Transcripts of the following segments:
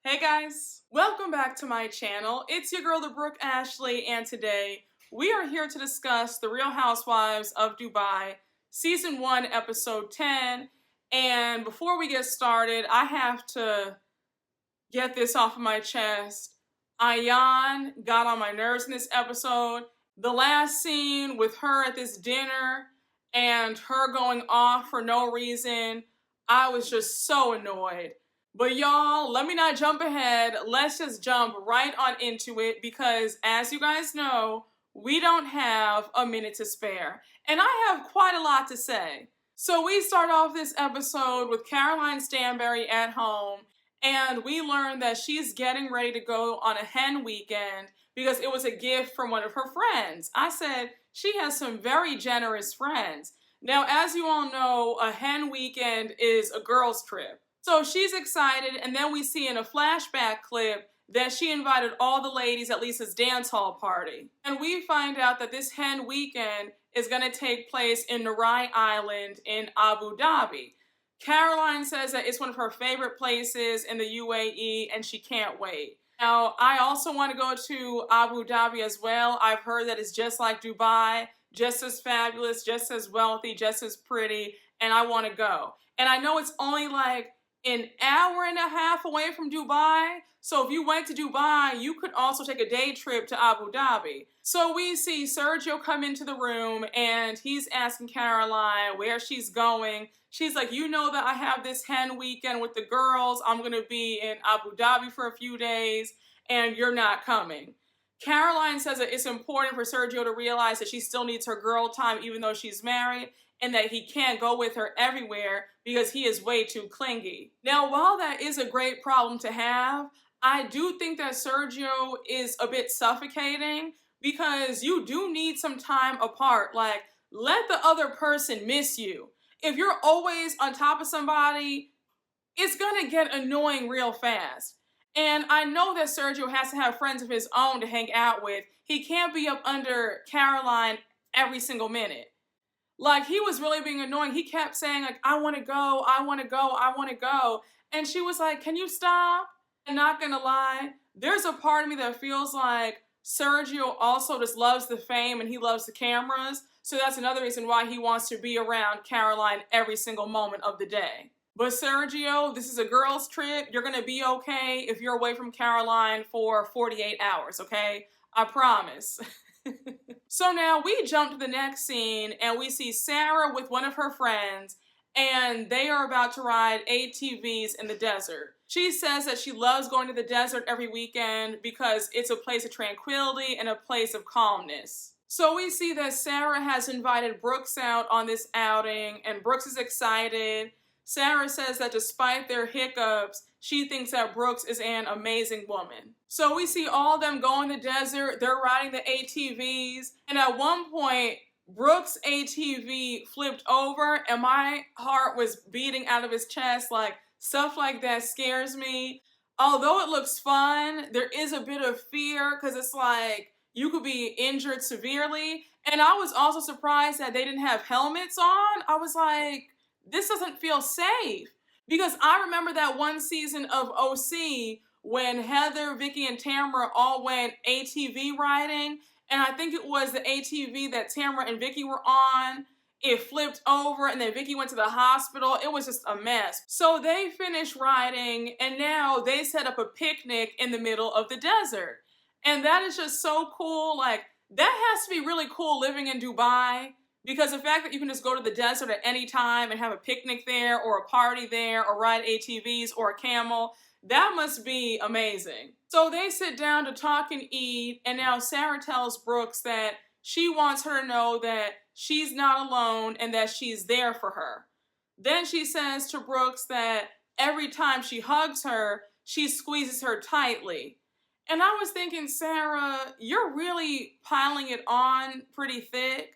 Hey guys, welcome back to my channel. It's your girl, the Brooke Ashley, and today we are here to discuss The Real Housewives of Dubai, Season 1, Episode 10. And before we get started, I have to get this off of my chest. Ayan got on my nerves in this episode. The last scene with her at this dinner and her going off for no reason, I was just so annoyed. But y'all, let me not jump ahead. Let's just jump right on into it because as you guys know, we don't have a minute to spare. And I have quite a lot to say. So we start off this episode with Caroline Stanbury at home, and we learn that she's getting ready to go on a hen weekend because it was a gift from one of her friends. I said, she has some very generous friends. Now, as you all know, a hen weekend is a girls' trip. So she's excited, and then we see in a flashback clip that she invited all the ladies at Lisa's dance hall party. And we find out that this hen weekend is going to take place in Nurai Island in Abu Dhabi. Caroline says that it's one of her favorite places in the UAE, and she can't wait. Now, I also want to go to Abu Dhabi as well. I've heard that it's just like Dubai, just as fabulous, just as wealthy, just as pretty, and I want to go. And I know it's only like an hour and a half away from Dubai. So if you went to Dubai, you could also take a day trip to Abu Dhabi. So we see Sergio come into the room and he's asking Caroline where she's going. She's like, you know that I have this hen weekend with the girls. I'm going to be in Abu Dhabi for a few days and you're not coming. Caroline says that it's important for Sergio to realize that she still needs her girl time even though she's married, and that he can't go with her everywhere because he is way too clingy. Now, while that is a great problem to have, I do think that Sergio is a bit suffocating because you do need some time apart. Like, let the other person miss you. If you're always on top of somebody, it's gonna get annoying real fast. And I know that Sergio has to have friends of his own to hang out with. He can't be up under Caroline every single minute. Like, he was really being annoying. He kept saying, like, I want to go, I want to go, I want to go. And she was like, can you stop? I'm not going to lie. There's a part of me that feels like Sergio also just loves the fame and he loves the cameras. So that's another reason why he wants to be around Caroline every single moment of the day. But Sergio, this is a girls' trip. You're going to be okay if you're away from Caroline for 48 hours, okay? I promise. So now we jump to the next scene and we see Sarah with one of her friends and they are about to ride ATVs in the desert. She says that she loves going to the desert every weekend because it's a place of tranquility and a place of calmness. So we see that Sarah has invited Brooks out on this outing and Brooks is excited. Sarah says that despite their hiccups, she thinks that Brooks is an amazing woman. So we see all of them go in the desert, they're riding the ATVs, and at one point, Brooks' ATV flipped over and my heart was beating out of his chest. Like, stuff like that scares me. Although it looks fun, there is a bit of fear because it's like you could be injured severely. And I was also surprised that they didn't have helmets on. I was like, this doesn't feel safe. Because I remember that one season of OC when Heather, Vicky, and Tamara all went ATV riding. And I think it was the ATV that Tamara and Vicky were on. It flipped over and then Vicky went to the hospital. It was just a mess. So they finished riding and now they set up a picnic in the middle of the desert. And that is just so cool. Like, that has to be really cool living in Dubai. Because the fact that you can just go to the desert at any time and have a picnic there or a party there or ride ATVs or a camel, that must be amazing. So they sit down to talk and eat, and now Sarah tells Brooks that she wants her to know that she's not alone and that she's there for her. Then she says to Brooks that every time she hugs her, she squeezes her tightly. And I was thinking, Sarah, you're really piling it on pretty thick.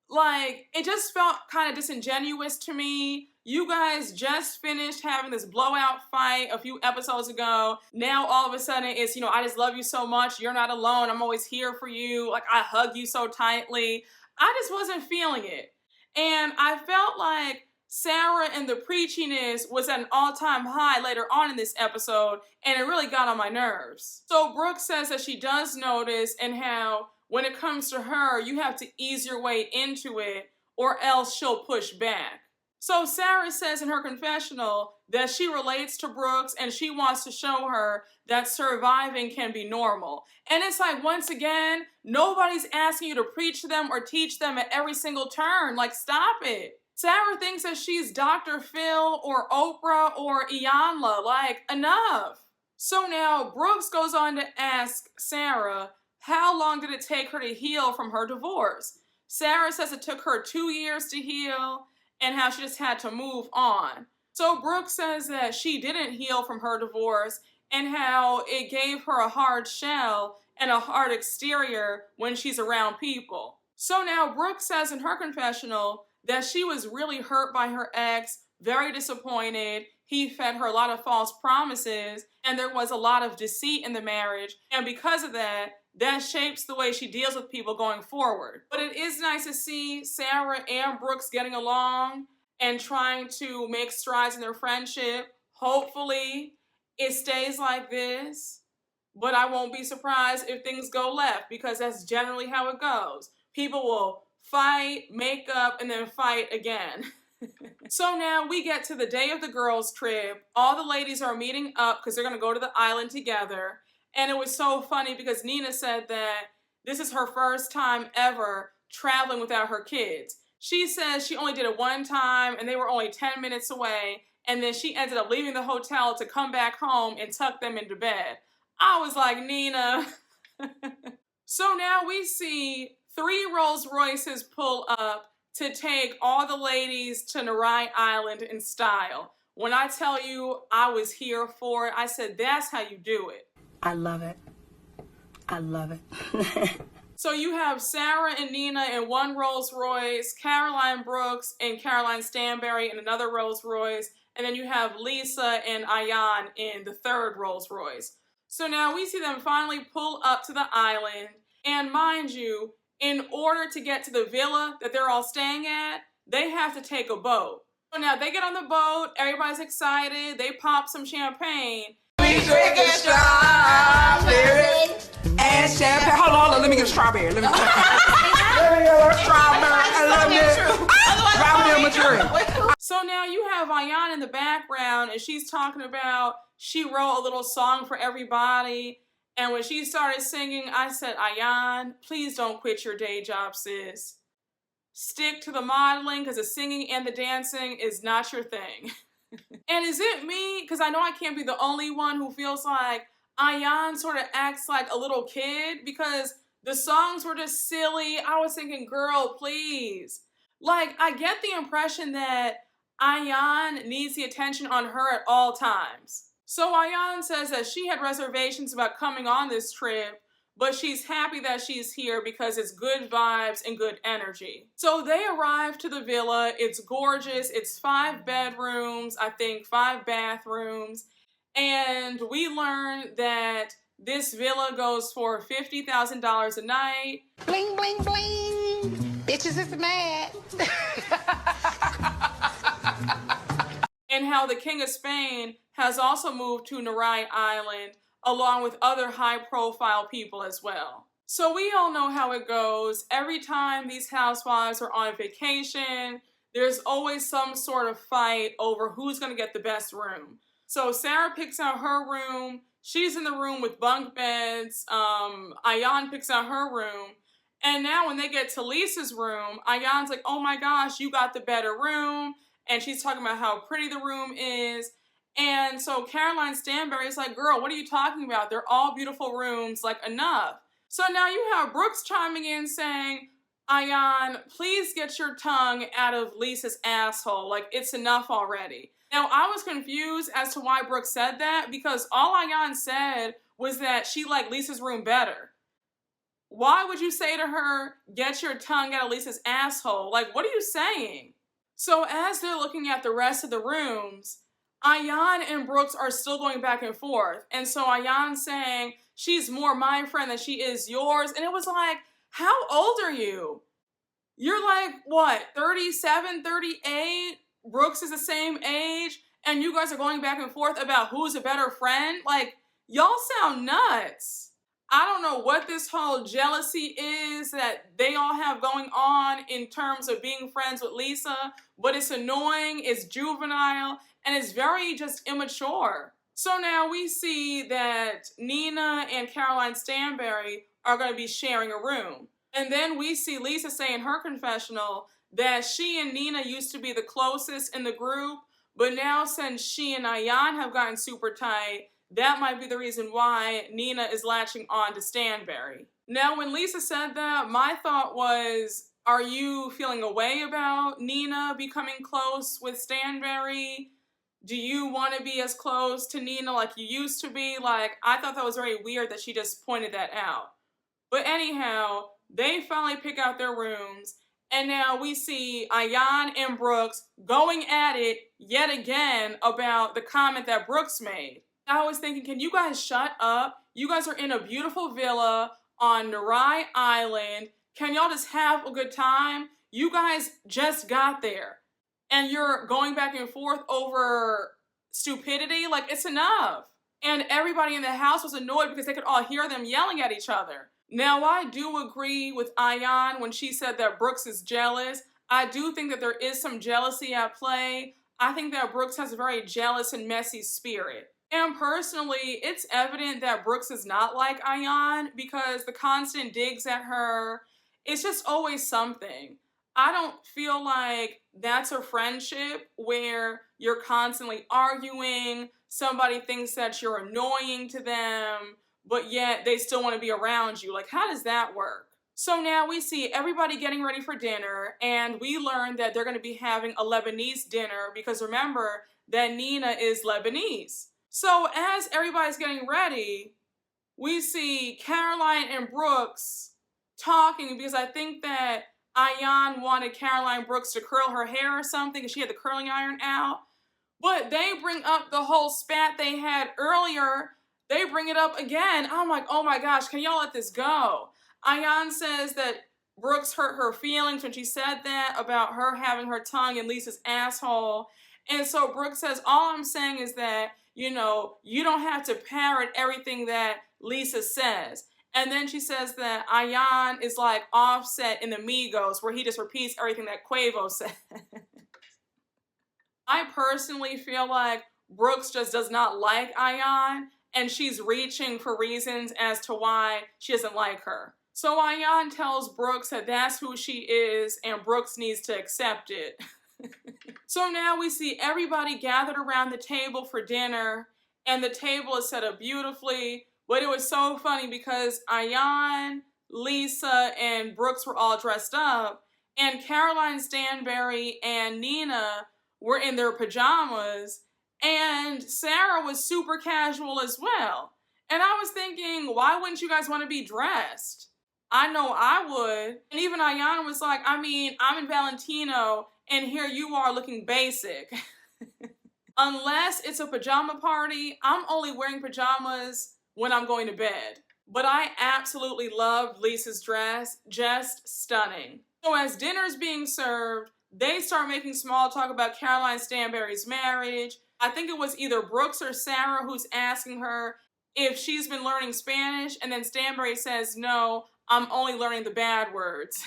Like, it just felt kind of disingenuous to me. You guys just finished having this blowout fight a few episodes ago. Now all of a sudden it's, I just love you so much. You're not alone. I'm always here for you. Like, I hug you so tightly. I just wasn't feeling it. And I felt like Sarah and the preachiness was at an all-time high later on in this episode, and it really got on my nerves. So Brooke says that she does notice and how when it comes to her, you have to ease your way into it or else she'll push back. So Sarah says in her confessional that she relates to Brooks and she wants to show her that surviving can be normal. And it's like, once again, nobody's asking you to preach to them or teach them at every single turn. Like, stop it. Sarah thinks that she's Dr. Phil or Oprah or Iyanla. Like, enough. So now Brooks goes on to ask Sarah, how long did it take her to heal from her divorce? Sarah says it took her 2 years to heal and how she just had to move on. So Brooks says that she didn't heal from her divorce and how it gave her a hard shell and a hard exterior when she's around people. So now Brooks says in her confessional that she was really hurt by her ex, very disappointed. He fed her a lot of false promises, and there was a lot of deceit in the marriage. And because of that, that shapes the way she deals with people going forward. But it is nice to see Sarah and Brooks getting along and trying to make strides in their friendship. Hopefully, it stays like this. But I won't be surprised if things go left, because that's generally how it goes. People will fight, make up, and then fight again. So now we get to the day of the girls' trip. All the ladies are meeting up because they're going to go to the island together. And it was so funny because Nina said that this is her first time ever traveling without her kids. She says she only did it one time and they were only 10 minutes away. And then she ended up leaving the hotel to come back home and tuck them into bed. I was like, Nina. So now we see 3 Rolls Royces pull up to take all the ladies to Nurai Island in style. When I tell you I was here for it, I said, that's how you do it. I love it. I love it. So you have Sarah and Nina in one Rolls Royce, Caroline Brooks and Caroline Stanbury in another Rolls Royce, and then you have Lisa and Ayan in the third Rolls Royce. So now we see them finally pull up to the island, and mind you, in order to get to the villa that they're all staying at, they have to take a boat. So now they get on the boat, everybody's excited, they pop some champagne. We drinking strawberry and champagne. Hold on, let me get a strawberry. Let me get a strawberry. I love it. Strawberry mature. So now you have Ayan in the background, and she's talking about she wrote a little song for everybody. And when she started singing, I said, Ayan, please don't quit your day job, sis. Stick to the modeling, because the singing and the dancing is not your thing. And is it me? Because I know I can't be the only one who feels like Ayan sort of acts like a little kid, because the songs were just silly. I was thinking, girl, please. Like, I get the impression that Ayan needs the attention on her at all times. So Ayan says that she had reservations about coming on this trip, but she's happy that she's here because it's good vibes and good energy. So they arrive to the villa. It's gorgeous. It's 5 bedrooms, I think 5 bathrooms. And we learn that this villa goes for $50,000 a night. Bling, bling, bling. Bitches is mad. And how the King of Spain has also moved to Nurai Island, along with other high-profile people as well. So we all know how it goes. Every time these housewives are on vacation, there's always some sort of fight over who's going to get the best room. So Sarah picks out her room. She's in the room with bunk beds. Ayan picks out her room. And now when they get to Lisa's room, Ayan's like, oh my gosh, you got the better room. And she's talking about how pretty the room is. And so Caroline Stanbury is like, girl, what are you talking about? They're all beautiful rooms, like, enough. So now you have Brooks chiming in saying, Ayan, please get your tongue out of Lisa's asshole. Like, it's enough already. Now, I was confused as to why Brooks said that, because all Ayan said was that she liked Lisa's room better. Why would you say to her, get your tongue out of Lisa's asshole? Like, what are you saying? So as they're looking at the rest of the rooms, Ayan and Brooks are still going back and forth. And so Ayan's saying, she's more my friend than she is yours. And it was like, how old are you? You're like, what, 37, 38? Brooks is the same age, and you guys are going back and forth about who's a better friend? Like, y'all sound nuts. I don't know what this whole jealousy is that they all have going on in terms of being friends with Lisa, but it's annoying, it's juvenile, and it's very just immature. So now we see that Nina and Caroline Stanbury are going to be sharing a room. And then we see Lisa say in her confessional that she and Nina used to be the closest in the group, but now since she and Ayan have gotten super tight, that might be the reason why Nina is latching on to Stanbury. Now, when Lisa said that, my thought was, are you feeling a way about Nina becoming close with Stanbury? Do you want to be as close to Nina like you used to be? Like, I thought that was very weird that she just pointed that out. But anyhow, they finally pick out their rooms, and now we see Ayan and Brooks going at it yet again about the comment that Brooks made. I was thinking, can you guys shut up? You guys are in a beautiful villa on Nurai Island. Can y'all just have a good time? You guys just got there, and you're going back and forth over stupidity? Like, it's enough. And everybody in the house was annoyed because they could all hear them yelling at each other. Now, I do agree with Ayan when she said that Brooks is jealous. I do think that there is some jealousy at play. I think that Brooks has a very jealous and messy spirit. And personally, it's evident that Brooks is not like Ayan because the constant digs at her, it's just always something. I don't feel like that's a friendship where you're constantly arguing, somebody thinks that you're annoying to them, but yet they still want to be around you. Like, how does that work? So now we see everybody getting ready for dinner, and we learn that they're going to be having a Lebanese dinner because remember that Nina is Lebanese. So as everybody's getting ready, we see Caroline and Brooks talking because I think that Ayan wanted Caroline Brooks to curl her hair or something because she had the curling iron out. But they bring up the whole spat they had earlier. They bring it up again. I'm like, oh my gosh, can y'all let this go? Ayan says that Brooks hurt her feelings when she said that about her having her tongue in Lisa's asshole. And so Brooks says, all I'm saying is that, you know, you don't have to parrot everything that Lisa says. And then she says that Ayan is like Offset in the Migos, where he just repeats everything that Quavo said. I personally feel like Brooks just does not like Ayan, and she's reaching for reasons as to why she doesn't like her. So Ayan tells Brooks that that's who she is, and Brooks needs to accept it. So now we see everybody gathered around the table for dinner, and the table is set up beautifully. But it was so funny because Ayan, Lisa, and Brooks were all dressed up, and Caroline Stanbury and Nina were in their pajamas, and Sarah was super casual as well. And I was thinking, why wouldn't you guys want to be dressed? I know I would. And even Ayan was like, I mean, I'm in Valentino, and here you are looking basic. Unless it's a pajama party, I'm only wearing pajamas when I'm going to bed. But I absolutely loved Lisa's dress, just stunning. So as dinner's being served, they start making small talk about Caroline Stanbury's marriage. I think it was either Brooks or Sarah who's asking her if she's been learning Spanish, and then Stanbury says, no, I'm only learning the bad words.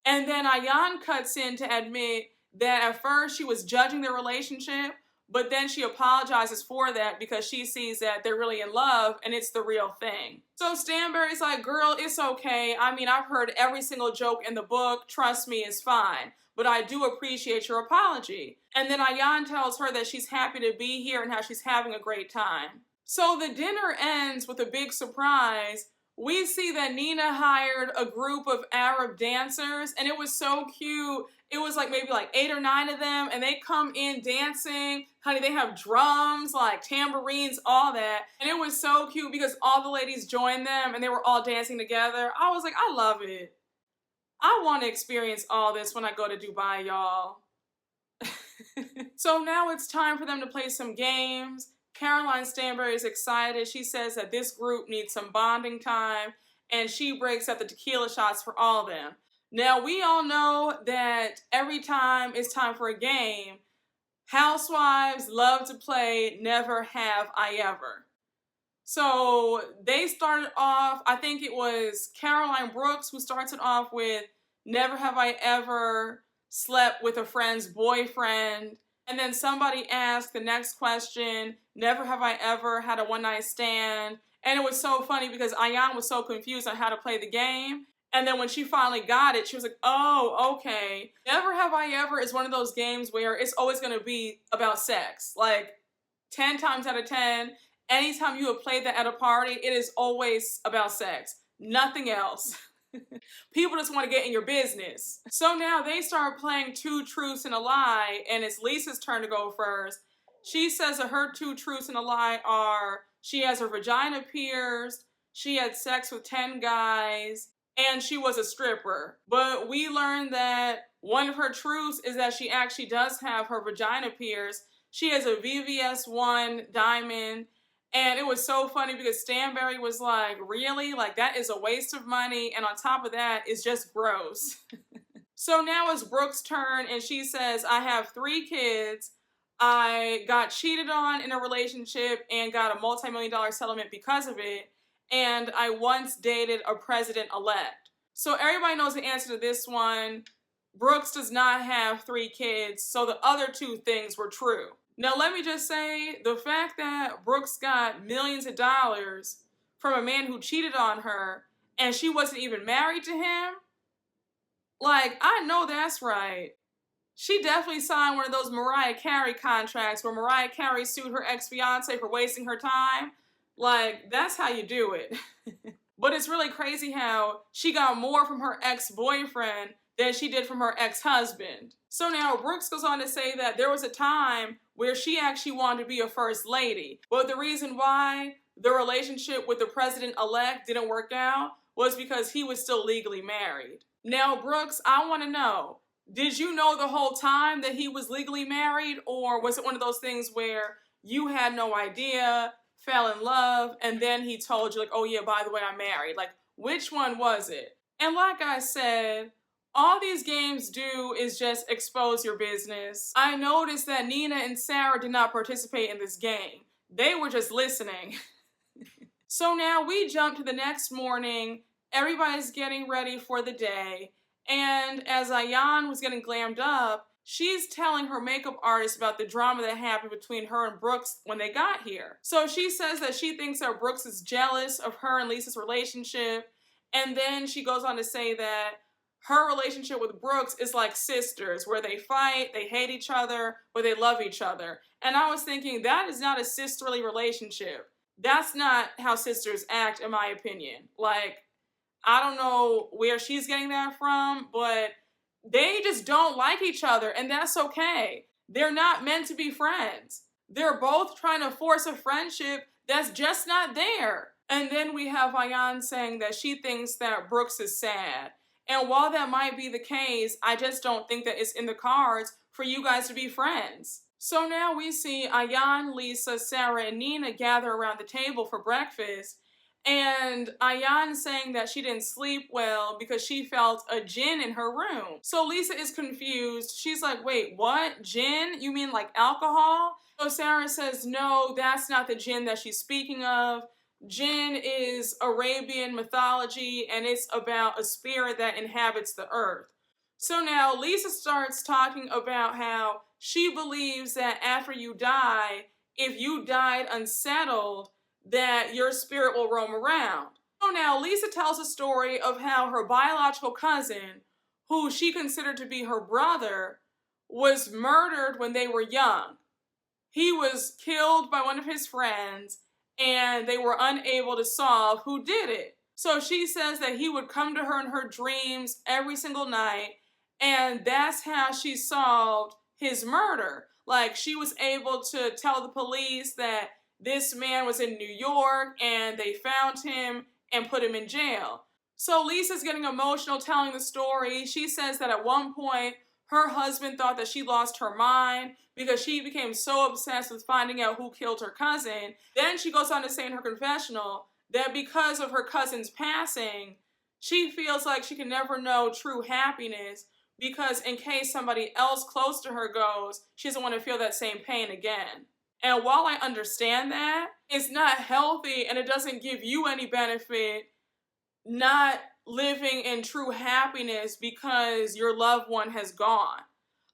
And then Ayan cuts in to admit that at first she was judging their relationship, but then she apologizes for that because she sees that they're really in love and it's the real thing. So Stanbury's like, girl, it's okay. I mean, I've heard every single joke in the book. Trust me, it's fine. But I do appreciate your apology. And then Ayan tells her that she's happy to be here and how she's having a great time. So the dinner ends with a big surprise. We see that Nina hired a group of Arab dancers, and it was so cute. It was like maybe like 8 or 9 of them, and they come in dancing. Honey, they have drums, like tambourines, all that. And it was so cute because all the ladies joined them, and they were all dancing together. I was like, I love it. I want to experience all this when I go to Dubai, y'all. So now it's time for them to play some games. Caroline Stanbury is excited. She says that this group needs some bonding time, and she breaks up the tequila shots for all of them. Now, we all know that every time it's time for a game, Housewives love to play Never Have I Ever. So they started off, I think it was Caroline Brooks who started off with Never Have I Ever Slept with a Friend's Boyfriend. And then somebody asked the next question, Never Have I Ever Had a One-Night Stand. And it was so funny because Ayan was so confused on how to play the game. And then when she finally got it, she was like, oh, okay. Never Have I Ever is one of those games where it's always going to be about sex. Like 10 times out of 10, anytime you have played that at a party, it is always about sex. Nothing else. People just want to get in your business. So now they start playing Two Truths and a Lie, and it's Lisa's turn to go first. She says that her two truths and a lie are she has her vagina pierced, she had sex with 10 guys, and she was a stripper. But we learned that one of her truths is that she actually does have her vagina pierced. She has a VVS1 diamond. And it was so funny because Stanbury was like, really? Like, that is a waste of money. And on top of that, it's just gross. So now it's Brooke's turn, and she says, I have 3 kids. I got cheated on in a relationship and got a multi-million-dollar settlement because of it. And I once dated a president-elect. So everybody knows the answer to this one. Brooks does not have 3 kids, so the other 2 things were true. Now, let me just say, the fact that Brooks got millions of dollars from a man who cheated on her and she wasn't even married to him, like, I know that's right. She definitely signed one of those Mariah Carey contracts where Mariah Carey sued her ex-fiance for wasting her time. Like, that's how you do it. But it's really crazy how she got more from her ex-boyfriend than she did from her ex-husband. So now Brooks goes on to say that there was a time where she actually wanted to be a first lady. But the reason why the relationship with the president-elect didn't work out was because he was still legally married. Now, Brooks, I want to know, did you know the whole time that he was legally married? Or was it one of those things where you had no idea, fell in love, and then he told you, like, oh yeah, by the way, I'm married? Like, which one was it? And like I said, all these games do is just expose your business. I noticed that Nina and Sarah did not participate in this game. They were just listening. So now we jump to the next morning. Everybody's getting ready for the day. And as Ayan was getting glammed up, she's telling her makeup artist about the drama that happened between her and Brooks when they got here. So she says that she thinks that Brooks is jealous of her and Lisa's relationship. And then she goes on to say that her relationship with Brooks is like sisters, where they fight, they hate each other, but they love each other. And I was thinking, that is not a sisterly relationship. That's not how sisters act, in my opinion. Like, I don't know where she's getting that from, but they just don't like each other, and that's okay. They're not meant to be friends. They're both trying to force a friendship that's just not there. And then we have Ayan saying that she thinks that Brooks is sad. And while that might be the case, I just don't think that it's in the cards for you guys to be friends. So now we see Ayan, Lisa, Sarah, and Nina gather around the table for breakfast. And Ayan saying that she didn't sleep well because she felt a djinn in her room. So Lisa is confused. She's like, wait, what? Djinn? You mean like alcohol? So Sarah says, no, that's not the djinn that she's speaking of. Jinn is Arabian mythology, and it's about a spirit that inhabits the earth. So now Lisa starts talking about how she believes that after you die, if you died unsettled, that your spirit will roam around. So now Lisa tells a story of how her biological cousin, who she considered to be her brother, was murdered when they were young. He was killed by one of his friends, and they were unable to solve who did it. So she says that he would come to her in her dreams every single night, and that's how she solved his murder. Like, she was able to tell the police that this man was in New York, and they found him and put him in jail. So Lisa's getting emotional telling the story. She says that at one point, her husband thought that she lost her mind because she became so obsessed with finding out who killed her cousin. Then she goes on to say in her confessional that because of her cousin's passing, she feels like she can never know true happiness because in case somebody else close to her goes, she doesn't want to feel that same pain again. And while I understand that, it's not healthy and it doesn't give you any benefit not living in true happiness because your loved one has gone.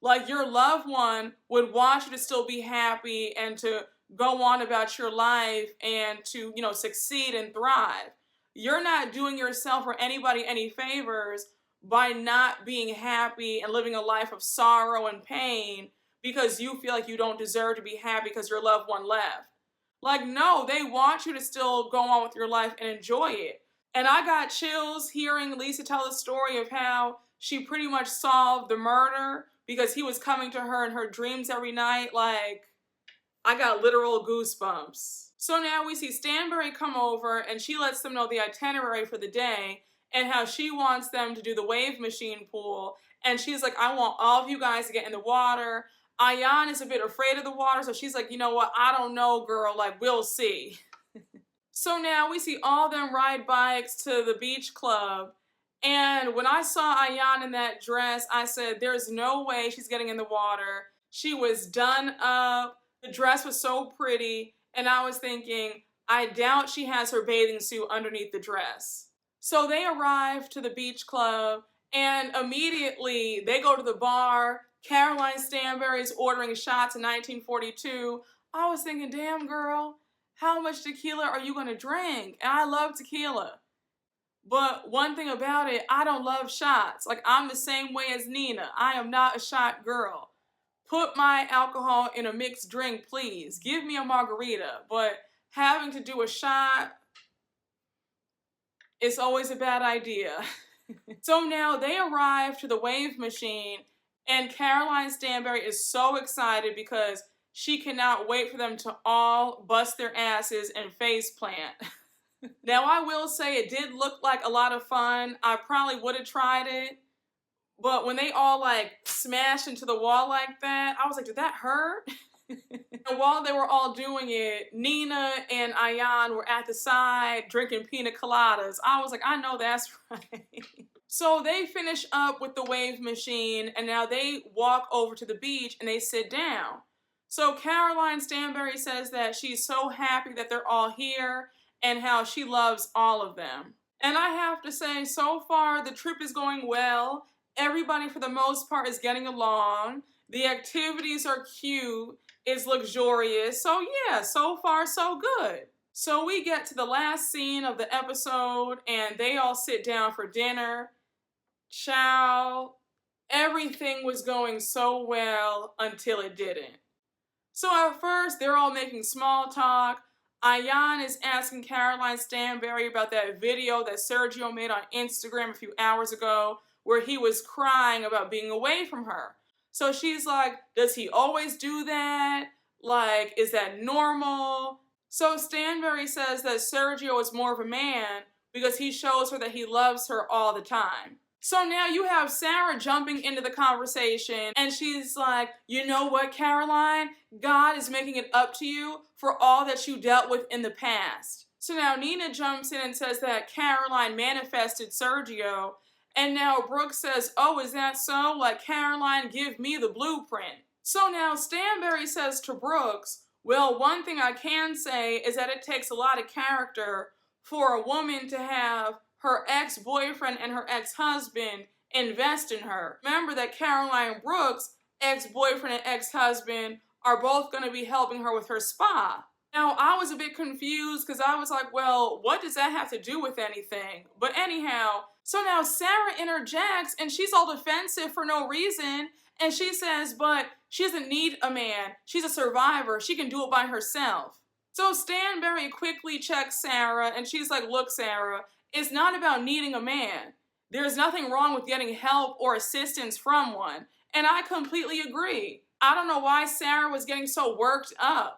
Like, your loved one would want you to still be happy and to go on about your life and to, succeed and thrive. You're not doing yourself or anybody any favors by not being happy and living a life of sorrow and pain because you feel like you don't deserve to be happy because your loved one left. Like, no, they want you to still go on with your life and enjoy it. And I got chills hearing Lisa tell the story of how she pretty much solved the murder because he was coming to her in her dreams every night. Like, I got literal goosebumps. So now we see Stanbury come over and she lets them know the itinerary for the day and how she wants them to do the wave machine pool. And she's like, I want all of you guys to get in the water. Ayan is a bit afraid of the water, so she's like, you know what? I don't know, girl. Like, we'll see. So now we see all them ride bikes to the beach club. And when I saw Ayan in that dress, I said, there's no way she's getting in the water. She was done up. The dress was so pretty. And I was thinking, I doubt she has her bathing suit underneath the dress. So they arrive to the beach club and immediately they go to the bar. Caroline Stanbury's ordering shots in 1942. I was thinking, damn girl, how much tequila are you gonna drink? And I love tequila. But one thing about it, I don't love shots. Like, I'm the same way as Nina. I am not a shot girl. Put my alcohol in a mixed drink, please. Give me a margarita. But having to do a shot, it's always a bad idea. So now they arrive to the wave machine and Caroline Stanbury is so excited because she cannot wait for them to all bust their asses and face plant. Now, I will say it did look like a lot of fun. I probably would have tried it. But when they all smashed into the wall like that, I was like, did that hurt? And while they were all doing it, Nina and Ayan were at the side drinking pina coladas. I was like, I know that's right. So they finish up with the wave machine and now they walk over to the beach and they sit down. So Caroline Stanbury says that she's so happy that they're all here and how she loves all of them. And I have to say, so far the trip is going well. Everybody for the most part is getting along. The activities are cute. It's luxurious. So yeah, so far so good. So we get to the last scene of the episode and they all sit down for dinner. Child, everything was going so well until it didn't. So at first, they're all making small talk. Ayan is asking Caroline Stanbury about that video that Sergio made on Instagram a few hours ago where he was crying about being away from her. So she's like, does he always do that? Like, is that normal? So Stanbury says that Sergio is more of a man because he shows her that he loves her all the time. So now you have Sarah jumping into the conversation and she's like, you know what, Caroline? God is making it up to you for all that you dealt with in the past. So now Nina jumps in and says that Caroline manifested Sergio. And now Brooke says, oh, is that so? Like, Caroline, give me the blueprint. So now Stanbury says to Brooks, well, one thing I can say is that it takes a lot of character for a woman to have her ex-boyfriend and her ex-husband invest in her. Remember that Caroline Brooks' ex-boyfriend and ex-husband are both going to be helping her with her spa. Now, I was a bit confused because I was like, well, what does that have to do with anything? But anyhow, so now Sarah interjects and she's all defensive for no reason. And she says, but she doesn't need a man. She's a survivor. She can do it by herself. So Stanbury quickly checks Sarah and she's like, look, Sarah, it's not about needing a man. There's nothing wrong with getting help or assistance from one. And I completely agree. I don't know why Sarah was getting so worked up.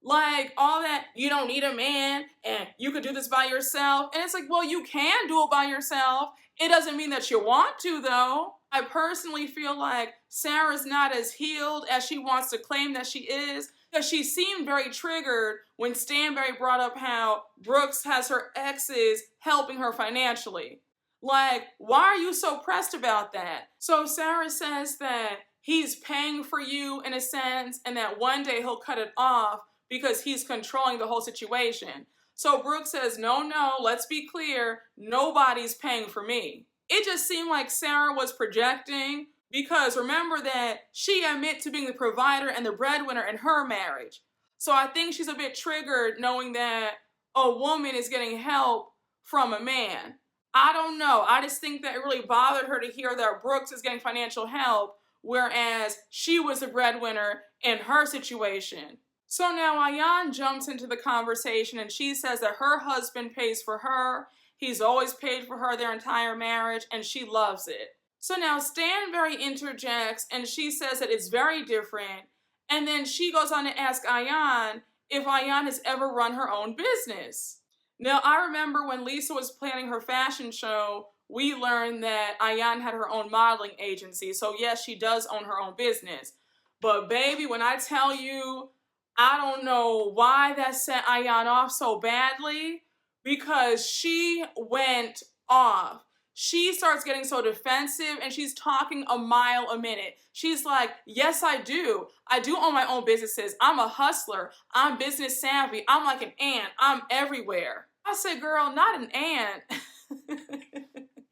Like, all that, you don't need a man and you could do this by yourself. And it's like, well, you can do it by yourself. It doesn't mean that you want to, though. I personally feel like Sarah's not as healed as she wants to claim that she is. Because she seemed very triggered when Stanbury brought up how Brooks has her exes helping her financially. Like, why are you so pressed about that? So Sarah says that he's paying for you in a sense, and that one day he'll cut it off because he's controlling the whole situation. So Brooke says, no, let's be clear, nobody's paying for me. It just seemed like Sarah was projecting, because remember that she admitted to being the provider and the breadwinner in her marriage. So I think she's a bit triggered knowing that a woman is getting help from a man. I don't know. I just think that it really bothered her to hear that Brooks is getting financial help, whereas she was the breadwinner in her situation. So now Ayan jumps into the conversation and she says that her husband pays for her. He's always paid for her their entire marriage and she loves it. So now Stanbury interjects and she says that it's very different. And then she goes on to ask Ayan if Ayan has ever run her own business. Now, I remember when Lisa was planning her fashion show, we learned that Ayan had her own modeling agency. So yes, she does own her own business. But baby, when I tell you, I don't know why that set Ayan off so badly, because she went off. She starts getting so defensive and she's talking a mile a minute. She's like, yes, I do. I do own my own businesses. I'm a hustler. I'm business savvy. I'm like an ant. I'm everywhere. I said, girl, not an ant.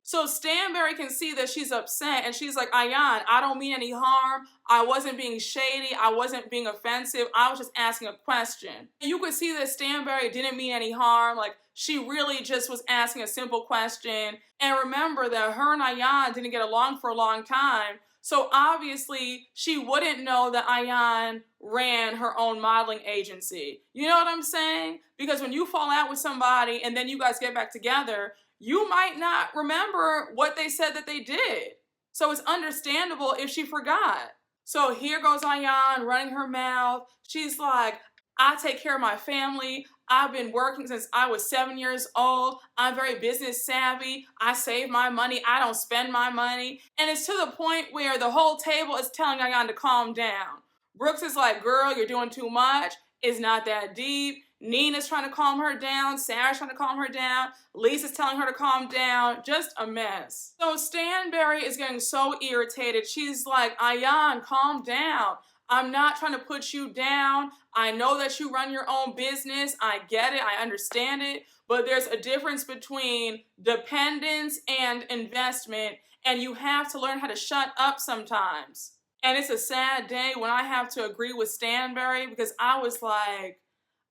So Stanbury can see that she's upset and she's like, Ayan, I don't mean any harm. I wasn't being shady. I wasn't being offensive. I was just asking a question. You could see that Stanbury didn't mean any harm. Like, she really just was asking a simple question. And remember that her and Ayan didn't get along for a long time. So obviously she wouldn't know that Ayan ran her own modeling agency. You know what I'm saying? Because when you fall out with somebody and then you guys get back together, you might not remember what they said that they did. So it's understandable if she forgot. So here goes Ayan running her mouth. She's like, I take care of my family. I've been working since I was 7 years old. I'm very business savvy. I save my money. I don't spend my money. And it's to the point where the whole table is telling Ayan to calm down. Brooks is like, girl, you're doing too much. It's not that deep. Nina's trying to calm her down. Sarah's trying to calm her down. Lisa's telling her to calm down. Just a mess. So Stanbury is getting so irritated. She's like, Ayan, calm down. I'm not trying to put you down. I know that you run your own business. I get it. I understand it. But there's a difference between dependence and investment. And you have to learn how to shut up sometimes. And it's a sad day when I have to agree with Stanbury, because I was like,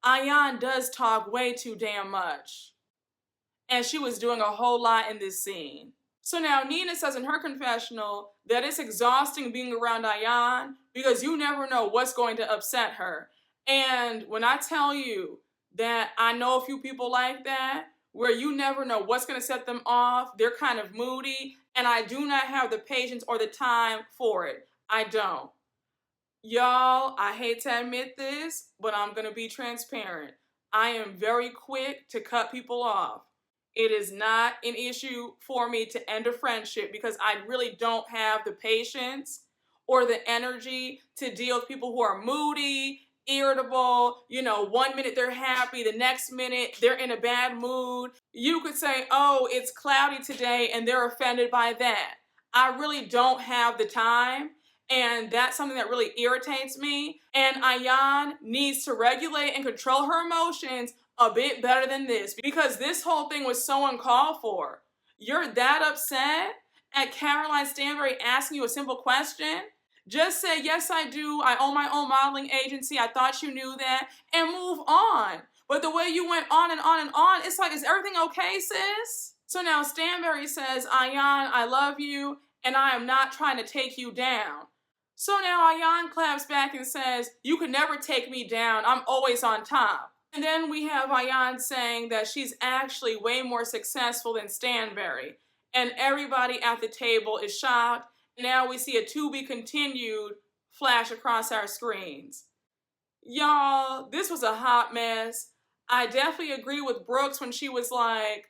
Ayan does talk way too damn much. And she was doing a whole lot in this scene. So now Nina says in her confessional that it's exhausting being around Ayan because you never know what's going to upset her. And when I tell you that I know a few people like that, where you never know what's going to set them off, they're kind of moody, and I do not have the patience or the time for it. I don't. Y'all, I hate to admit this, but I'm going to be transparent. I am very quick to cut people off. It is not an issue for me to end a friendship because I really don't have the patience or the energy to deal with people who are moody, irritable. You know, 1 minute they're happy, the next minute they're in a bad mood. You could say, oh, it's cloudy today, and they're offended by that. I really don't have the time. And that's something that really irritates me. And Ayan needs to regulate and control her emotions a bit better than this, because this whole thing was so uncalled for. You're that upset at Caroline Stanbury asking you a simple question? Just say, yes, I do. I own my own modeling agency. I thought you knew that. And move on. But the way you went on and on and on, it's like, is everything okay, sis? So now Stanbury says, Ayan, I love you, and I am not trying to take you down. So now Ayan claps back and says, you could never take me down. I'm always on top. And then we have Ayan saying that she's actually way more successful than Stanbury. And everybody at the table is shocked. Now we see a to be continued flash across our screens. Y'all, this was a hot mess. I definitely agree with Brooks when she was like,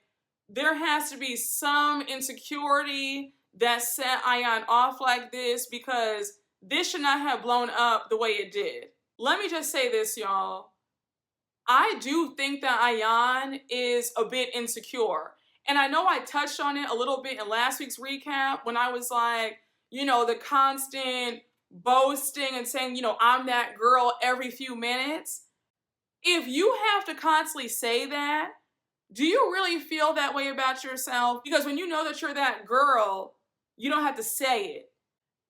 there has to be some insecurity that set Ayan off like this, because this should not have blown up the way it did. Let me just say this, y'all. I do think that Ayan is a bit insecure. And I know I touched on it a little bit in last week's recap when I was like, you know, the constant boasting and saying, you know, I'm that girl every few minutes. If you have to constantly say that, do you really feel that way about yourself? Because when you know that you're that girl, you don't have to say it.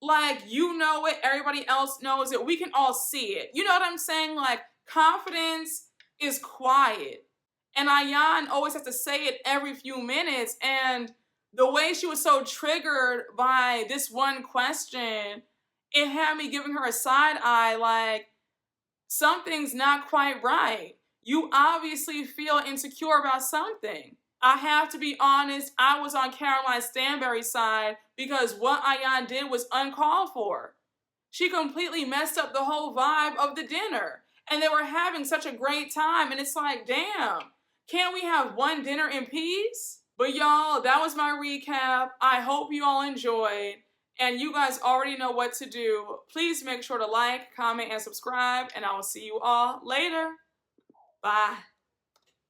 Like, you know it, everybody else knows it, we can all see it. You know what I'm saying? Like, confidence is quiet. And Ayan always has to say it every few minutes. And the way she was so triggered by this one question, it had me giving her a side eye like, something's not quite right. You obviously feel insecure about something. I have to be honest, I was on Caroline's Stanbury side because what Ayan did was uncalled for. She completely messed up the whole vibe of the dinner. And they were having such a great time. And it's like, damn, can't we have one dinner in peace? But y'all, that was my recap. I hope you all enjoyed. And you guys already know what to do. Please make sure to like, comment, and subscribe. And I will see you all later. Bye.